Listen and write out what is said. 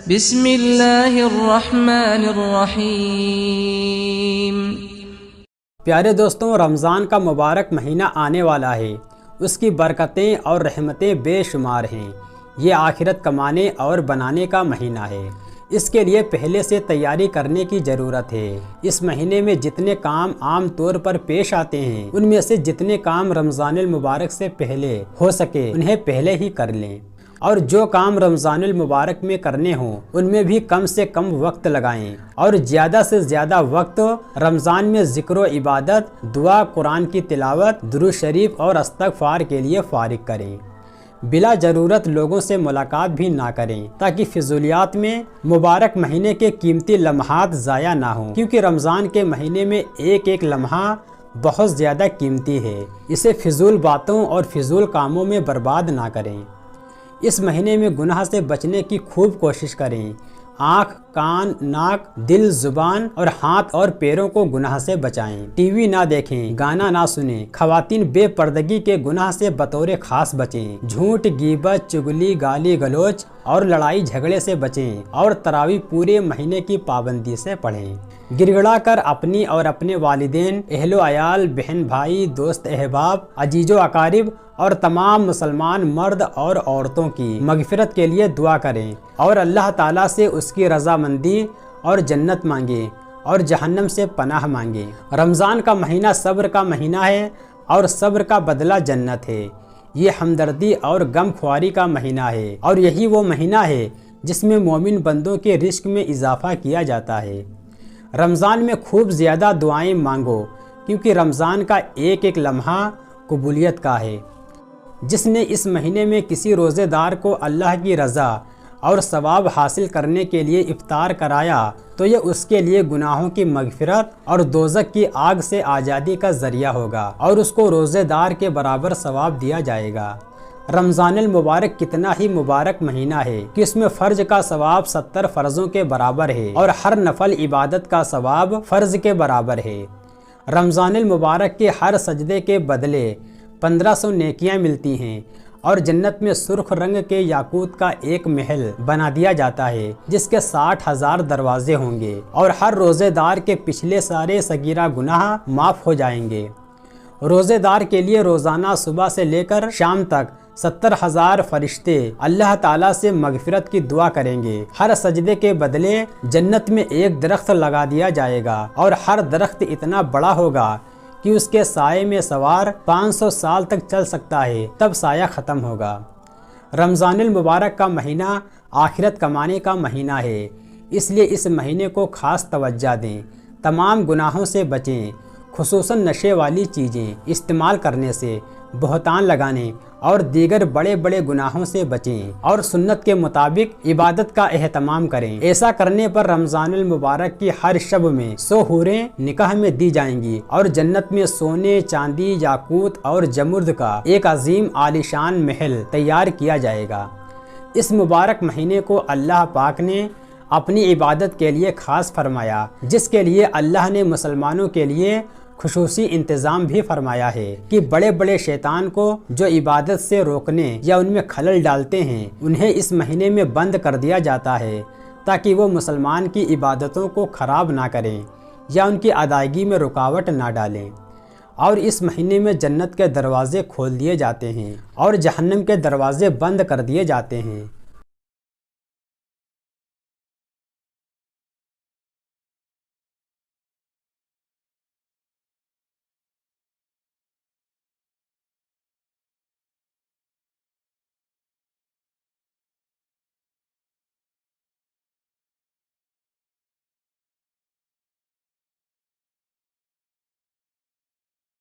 بسم اللہ الرحمن الرحیم۔ پیارے دوستوں، رمضان کا مبارک مہینہ آنے والا ہے۔ اس کی برکتیں اور رحمتیں بے شمار ہیں۔ یہ آخرت کمانے اور بنانے کا مہینہ ہے۔ اس کے لیے پہلے سے تیاری کرنے کی ضرورت ہے۔ اس مہینے میں جتنے کام عام طور پر پیش آتے ہیں، ان میں سے جتنے کام رمضان المبارک سے پہلے ہو سکے انہیں پہلے ہی کر لیں، اور جو کام رمضان المبارک میں کرنے ہوں ان میں بھی کم سے کم وقت لگائیں، اور زیادہ سے زیادہ وقت رمضان میں ذکر و عبادت، دعا، قرآن کی تلاوت، درود شریف اور استغفار کے لیے فارغ کریں۔ بلا ضرورت لوگوں سے ملاقات بھی نہ کریں، تاکہ فضولیات میں مبارک مہینے کے قیمتی لمحات ضائع نہ ہوں، کیونکہ رمضان کے مہینے میں ایک ایک لمحہ بہت زیادہ قیمتی ہے۔ اسے فضول باتوں اور فضول کاموں میں برباد نہ کریں۔ اس مہینے میں گناہ سے بچنے کی خوب کوشش کریں۔ آنکھ، کان، ناک، دل، زبان اور ہاتھ اور پیروں کو گناہ سے بچائیں۔ ٹی وی نہ دیکھیں، گانا نہ سنیں۔ خواتین بے پردگی کے گناہ سے بطور خاص بچیں۔ جھوٹ، غیبت، چغلی، گالی گلوچ اور لڑائی جھگڑے سے بچیں، اور تراویح پورے مہینے کی پابندی سے پڑھیں۔ گڑ گڑا کر اپنی اور اپنے والدین، اہل و عیال، بہن بھائی، دوست احباب، عزیز و اقارب اور تمام مسلمان مرد اور عورتوں کی مغفرت کے لیے دعا کریں، اور اللہ تعالیٰ سے اس کی رضامندی اور جنت مانگیں، اور جہنم سے پناہ مانگیں۔ رمضان کا مہینہ صبر کا مہینہ ہے، اور صبر کا بدلہ جنت ہے۔ یہ ہمدردی اور غم خواری کا مہینہ ہے، اور یہی وہ مہینہ ہے جس میں مومن بندوں کے رزق میں اضافہ کیا جاتا ہے۔ رمضان میں خوب زیادہ دعائیں مانگو، کیونکہ رمضان کا ایک ایک لمحہ قبولیت کا ہے۔ جس نے اس مہینے میں کسی روزے دار کو اللہ کی رضا اور ثواب حاصل کرنے کے لیے افطار کرایا، تو یہ اس کے لیے گناہوں کی مغفرت اور دوزخ کی آگ سے آزادی کا ذریعہ ہوگا، اور اس کو روزے دار کے برابر ثواب دیا جائے گا۔ رمضان المبارک کتنا ہی مبارک مہینہ ہے کہ اس میں فرض کا ثواب 70 فرضوں کے برابر ہے، اور ہر نفل عبادت کا ثواب فرض کے برابر ہے۔ رمضان المبارک کے ہر سجدے کے بدلے 1500 نیکیاں ملتی ہیں، اور جنت میں سرخ رنگ کے یاقوت کا ایک محل بنا دیا جاتا ہے جس کے 60,000 دروازے ہوں گے، اور ہر روزے دار کے پچھلے سارے صغیرہ گناہ معاف ہو جائیں گے۔ روزے دار کے لیے روزانہ صبح سے لے کر شام تک 70,000 فرشتے اللہ تعالیٰ سے مغفرت کی دعا کریں گے۔ ہر سجدے کے بدلے جنت میں ایک درخت لگا دیا جائے گا، اور ہر درخت اتنا بڑا ہوگا کہ اس کے سائے میں سوار 500 سال تک چل سکتا ہے، تب سایہ ختم ہوگا۔ رمضان المبارک کا مہینہ آخرت کمانے کا مہینہ ہے، اس لیے اس مہینے کو خاص توجہ دیں۔ تمام گناہوں سے بچیں، خصوصاً نشے والی چیزیں استعمال کرنے سے، بہتان لگانے اور دیگر بڑے بڑے گناہوں سے بچیں، اور سنت کے مطابق عبادت کا اہتمام کریں۔ ایسا کرنے پر رمضان المبارک کی ہر شب میں 100 حوریں نکاح میں دی جائیں گی، اور جنت میں سونے، چاندی، یاقوت اور جمرد کا ایک عظیم عالیشان محل تیار کیا جائے گا۔ اس مبارک مہینے کو اللہ پاک نے اپنی عبادت کے لیے خاص فرمایا، جس کے لیے اللہ نے مسلمانوں کے لیے خصوصی انتظام بھی فرمایا ہے کہ بڑے بڑے شیطان کو جو عبادت سے روکنے یا ان میں خلل ڈالتے ہیں، انہیں اس مہینے میں بند کر دیا جاتا ہے، تاکہ وہ مسلمان کی عبادتوں کو خراب نہ کریں یا ان کی ادائیگی میں رکاوٹ نہ ڈالیں۔ اور اس مہینے میں جنت کے دروازے کھول دیے جاتے ہیں، اور جہنم کے دروازے بند کر دیے جاتے ہیں۔